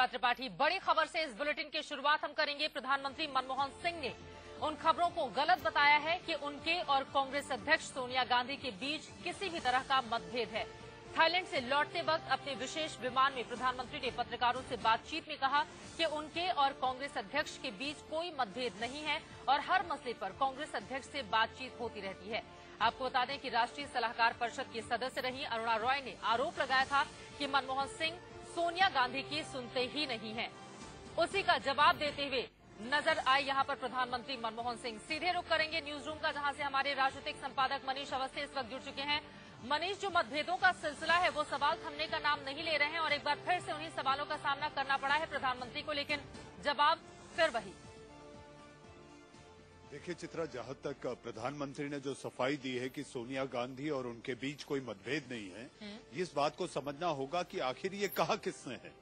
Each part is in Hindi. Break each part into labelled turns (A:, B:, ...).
A: नमस्कार त्रिपाठी। बड़ी खबर से इस बुलेटिन की शुरुआत हम करेंगे। प्रधानमंत्री मनमोहन सिंह ने उन खबरों को गलत बताया है कि उनके और कांग्रेस अध्यक्ष सोनिया गांधी के बीच किसी भी तरह का मतभेद है। थाईलैंड से लौटते वक्त अपने विशेष विमान में प्रधानमंत्री ने पत्रकारों से बातचीत में कहा कि उनके और कांग्रेस अध्यक्ष के बीच कोई मतभेद नहीं है और हर मसले पर कांग्रेस अध्यक्ष से बातचीत होती रहती है। आपको बता दें कि राष्ट्रीय सलाहकार परिषद की सदस्य रही अरुणा रॉय ने आरोप लगाया था कि मनमोहन सिंह सोनिया गांधी की सुनते ही नहीं हैं। उसी का जवाब देते हुए नजर आए यहां पर प्रधानमंत्री मनमोहन सिंह। सीधे रुख करेंगे न्यूज रूम का, जहां से हमारे राजनीतिक संपादक मनीष अवस्थी इस वक्त जुड़ चुके हैं। मनीष, जो मतभेदों का सिलसिला है वो सवाल थमने का नाम नहीं ले रहे हैं और एक बार फिर से उन्हीं सवालों का सामना करना पड़ा है प्रधानमंत्री को, लेकिन जवाब फिर वही।
B: देखिए चित्रा, जहां तक प्रधानमंत्री ने जो सफाई दी है कि सोनिया गांधी और उनके बीच कोई मतभेद नहीं है, इस बात को समझना होगा कि आखिर ये कहा किसने है।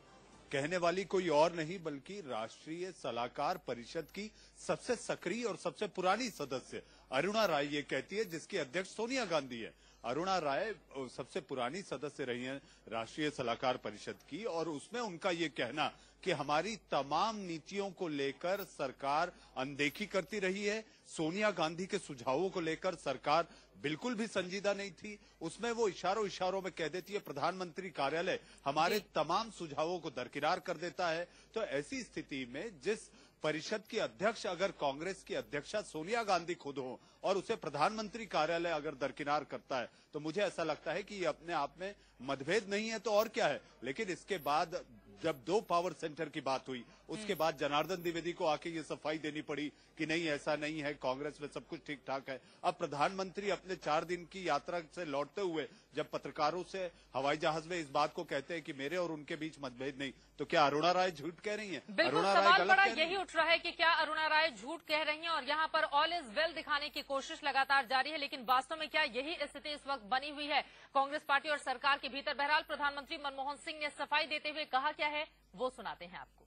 B: कहने वाली कोई और नहीं बल्कि राष्ट्रीय सलाहकार परिषद की सबसे सक्रिय और सबसे पुरानी सदस्य अरुणा राय ये कहती है, जिसकी अध्यक्ष सोनिया गांधी है। अरुणा राय सबसे पुरानी सदस्य रही हैं राष्ट्रीय सलाहकार परिषद की, और उसमें उनका ये कहना कि हमारी तमाम नीतियों को लेकर सरकार अनदेखी करती रही है। सोनिया गांधी के सुझावों को लेकर सरकार बिल्कुल भी संजीदा नहीं थी। उसमें वो इशारों में कह देती है प्रधानमंत्री कार्यालय हमारे तमाम सुझावों को दरकिनार कर देता है। तो ऐसी स्थिति में जिस परिषद की अध्यक्ष अगर कांग्रेस की अध्यक्षा सोनिया गांधी खुद हो और उसे प्रधानमंत्री कार्यालय अगर दरकिनार करता है, तो मुझे ऐसा लगता है कि ये अपने आप में मतभेद नहीं है तो और क्या है। लेकिन इसके बाद जब दो पावर सेंटर की बात हुई, उसके बाद जनार्दन द्विवेदी को आके ये सफाई देनी पड़ी कि नहीं ऐसा नहीं है, कांग्रेस में सब कुछ ठीक ठाक है। अब प्रधानमंत्री अपने 4 दिन की यात्रा से लौटते हुए जब पत्रकारों से हवाई जहाज में इस बात को कहते हैं कि मेरे और उनके बीच मतभेद नहीं, तो क्या अरुणा राय झूठ कह रही हैं?
A: बिल्कुल सवाल बड़ा यही उठ रहा है कि क्या अरुणा राय झूठ कह रही हैं और यहाँ पर ऑल इज वेल दिखाने की कोशिश लगातार जारी है, लेकिन वास्तव में क्या यही स्थिति इस वक्त बनी हुई है कांग्रेस पार्टी और सरकार के भीतर? बहरहाल प्रधानमंत्री मनमोहन सिंह ने सफाई देते हुए कहा क्या है वो सुनाते हैं आपको।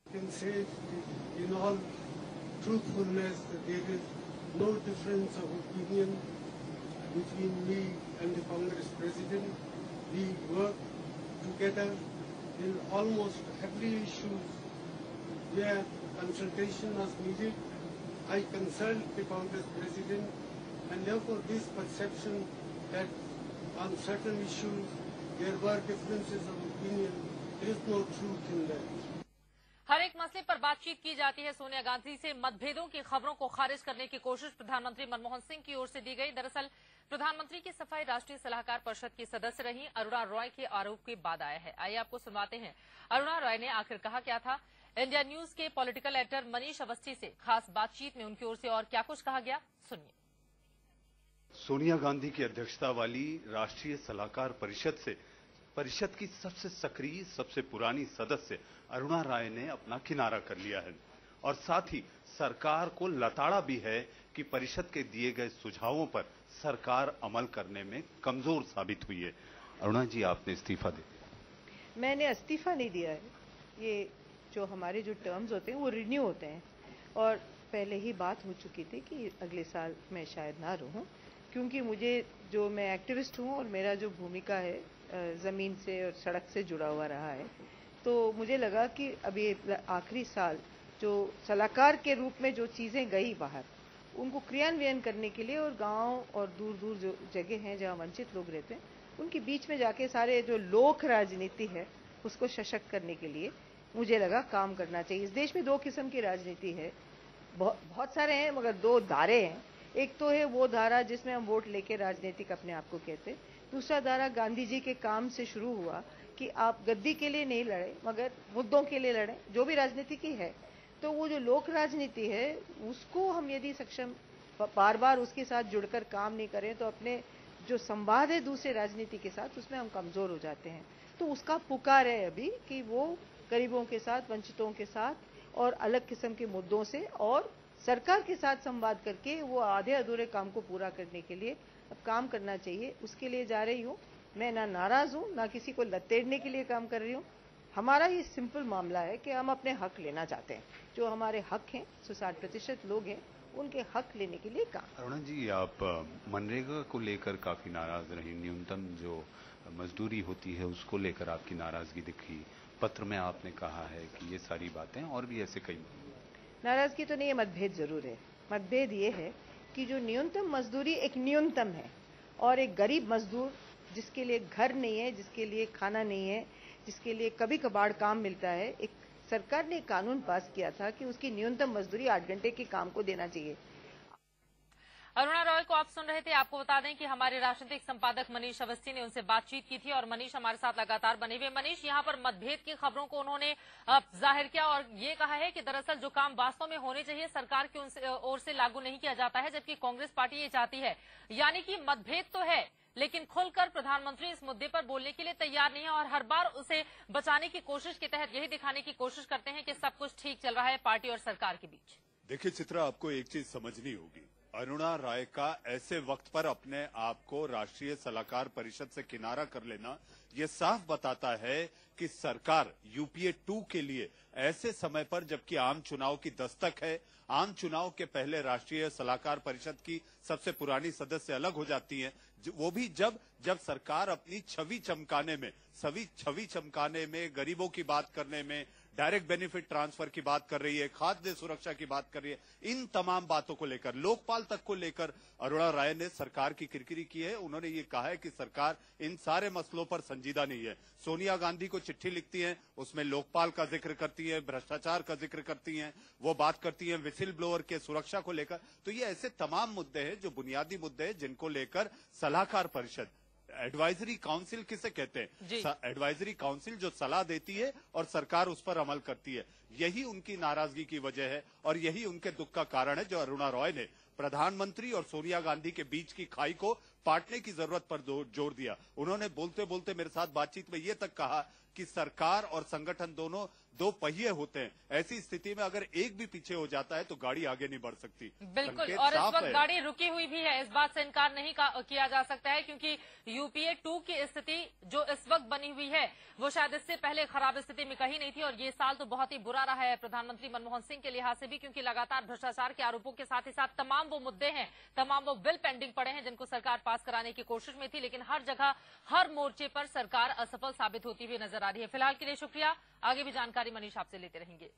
C: can say in all truthfulness that there is no difference of opinion between me and the Congress President. We work together in almost every issue where consultation was needed. I consult the Congress President, and therefore this perception that on certain issues there were differences of opinion, there is no truth in that.
A: हर एक मसले पर बातचीत की जाती है। सोनिया गांधी से मतभेदों की खबरों को खारिज करने की कोशिश प्रधानमंत्री मनमोहन सिंह की ओर से die गई। दरअसल प्रधानमंत्री की सफाई राष्ट्रीय सलाहकार परिषद की सदस्य रही अरुणा रॉय के आरोप के बाद आया है। आइए आपको सुनवाते हैं अरुणा रॉय ने आखिर कहा क्या था। इंडिया न्यूज के पॉलिटिकल एडिटर मनीष अवस्थी से खास बातचीत में उनकी ओर से और क्या कुछ कहा गया, सुनिए।
B: सोनिया गांधी की अध्यक्षता वाली राष्ट्रीय सलाहकार परिषद से परिषद की सबसे सक्रिय सबसे पुरानी सदस्य अरुणा राय ने अपना किनारा कर लिया है और साथ ही सरकार को लताड़ा भी है कि परिषद के दिए गए सुझावों पर सरकार अमल करने में कमजोर साबित हुई है। अरुणा जी, आपने इस्तीफा दे दिया।
D: मैंने इस्तीफा नहीं दिया है। ये जो हमारे जो टर्म्स होते हैं वो रिन्यू होते हैं और पहले ही बात हो चुकी थी कि अगले साल मैं शायद ना रहूं, क्योंकि मुझे जो मैं एक्टिविस्ट हूं और मेरा जो भूमिका है ज़मीन से और सड़क से जुड़ा हुआ रहा है, तो मुझे लगा कि अब ये आखिरी साल जो सलाहकार के रूप में जो चीज़ें गई बाहर, उनको क्रियान्वयन करने के लिए और गांव और दूर दूर जो जगह हैं जहां वंचित लोग रहते हैं उनके बीच में जाके सारे जो लोक राजनीति है उसको सशक्त करने के लिए मुझे लगा काम करना चाहिए। इस देश में 2 किस्म की राजनीति है, बहुत सारे हैं मगर 2 धारे हैं। एक तो है वो धारा जिसमें हम वोट लेके राजनीतिक अपने आप को कहते हैं, दूसरा धारा गांधी जी के काम से शुरू हुआ कि आप गद्दी के लिए नहीं लड़े मगर मुद्दों के लिए लड़ें, जो भी राजनीति की है। तो वो जो लोक राजनीति है उसको हम यदि सक्षम बार बार उसके साथ जुड़कर काम नहीं करें तो अपने जो संवाद है दूसरे राजनीति के साथ उसमें हम कमजोर हो जाते हैं। तो उसका पुकार है अभी कि वो गरीबों के साथ, वंचितों के साथ और अलग किस्म के मुद्दों से और सरकार के साथ संवाद करके वो आधे अधूरे काम को पूरा करने के लिए अब काम करना चाहिए। उसके लिए जा रही हूँ। मैं ना नाराज हूँ ना किसी को लतेड़ने के लिए काम कर रही हूँ। हमारा ये सिंपल मामला है कि हम अपने हक लेना चाहते हैं। जो हमारे हक हैं, 60% लोग हैं, उनके हक लेने के लिए काम।
B: अरुणा जी, आप मनरेगा को लेकर काफी नाराज रही, न्यूनतम जो मजदूरी होती है उसको लेकर आपकी नाराजगी दिखी,
E: पत्र में आपने कहा है कि ये सारी बातें और भी ऐसे कई
D: नाराजगी तो नहीं है, मतभेद जरूर है। मतभेद ये है कि जो न्यूनतम मजदूरी एक न्यूनतम है और एक गरीब मजदूर जिसके लिए घर नहीं है, जिसके लिए खाना नहीं है, जिसके लिए कभी कभार काम मिलता है, एक सरकार ने कानून पास किया था कि उसकी न्यूनतम मजदूरी 8 घंटे के काम को देना चाहिए।
A: अरुणा रॉय को आप सुन रहे थे। आपको बता दें कि हमारे राजनीतिक संपादक मनीष अवस्थी ने उनसे बातचीत की थी और मनीष हमारे साथ लगातार बने हुए। मनीष, यहाँ पर मतभेद की खबरों को उन्होंने जाहिर किया और ये कहा है कि दरअसल जो काम वास्तव में होने चाहिए सरकार की ओर से लागू नहीं किया जाता है, जबकि कांग्रेस पार्टी ये चाहती है। यानी कि मतभेद तो है, लेकिन खुलकर प्रधानमंत्री इस मुद्दे पर बोलने के लिए तैयार नहीं है और हर बार उसे बचाने की कोशिश के तहत यही दिखाने की कोशिश करते हैं कि सब कुछ ठीक चल रहा है पार्टी और सरकार के बीच।
B: देखिए चित्रा, आपको एक चीज समझनी होगी। अरुणा राय का ऐसे वक्त पर अपने आप को राष्ट्रीय सलाहकार परिषद से किनारा कर लेना ये साफ बताता है कि सरकार यूपीए 2 के लिए ऐसे समय पर, जबकि आम चुनाव की दस्तक है, आम चुनाव के पहले राष्ट्रीय सलाहकार परिषद की सबसे पुरानी सदस्य अलग हो जाती हैं, वो भी जब सरकार अपनी छवि चमकाने में, गरीबों की बात करने में, डायरेक्ट बेनिफिट ट्रांसफर की बात कर रही है, खाद्य सुरक्षा की बात कर रही है, इन तमाम बातों को लेकर, लोकपाल तक को लेकर अरुणा राय ने सरकार की किरकिरी की है। उन्होंने ये कहा है कि सरकार इन सारे मसलों पर संजीदा नहीं है। सोनिया गांधी को चिट्ठी लिखती हैं, उसमें लोकपाल का जिक्र करती है, भ्रष्टाचार का जिक्र करती हैं, वो बात करती हैं विसिल ब्लोअर के सुरक्षा को लेकर। तो ये ऐसे तमाम मुद्दे हैं जो बुनियादी मुद्दे हैं जिनको लेकर सलाहकार परिषद, एडवाइजरी काउंसिल किसे कहते हैं, एडवाइजरी काउंसिल जो सलाह देती है और सरकार उस पर अमल करती है, यही उनकी नाराजगी की वजह है और यही उनके दुख का कारण है जो अरुणा रॉय ने प्रधानमंत्री और सोनिया गांधी के बीच की खाई को पाटने की जरूरत पर जोर दिया। उन्होंने बोलते बोलते मेरे साथ बातचीत में ये तक कहा कि सरकार और संगठन दोनों दो पहिए होते हैं, ऐसी स्थिति में अगर एक भी पीछे हो जाता है तो गाड़ी आगे नहीं बढ़ सकती।
A: बिल्कुल, और इस वक्त गाड़ी रुकी हुई भी है, इस बात से इनकार नहीं किया जा सकता है, क्योंकि यूपीए 2 की स्थिति जो इस वक्त बनी हुई है वो शायद इससे पहले खराब स्थिति में कहीं नहीं थी। और ये साल तो बहुत ही बुरा रहा है प्रधानमंत्री मनमोहन सिंह के लिहाज से भी, क्योंकि लगातार भ्रष्टाचार के आरोपों के साथ ही साथ तमाम वो मुद्दे हैं, तमाम वो बिल पेंडिंग पड़े हैं जिनको सरकार पास कराने की कोशिश में थी, लेकिन हर जगह हर मोर्चे पर सरकार असफल साबित होती हुई नजर आ रही है। फिलहाल के लिए शुक्रिया, आगे भी जानकारी मनीष आपसे लेते रहेंगे।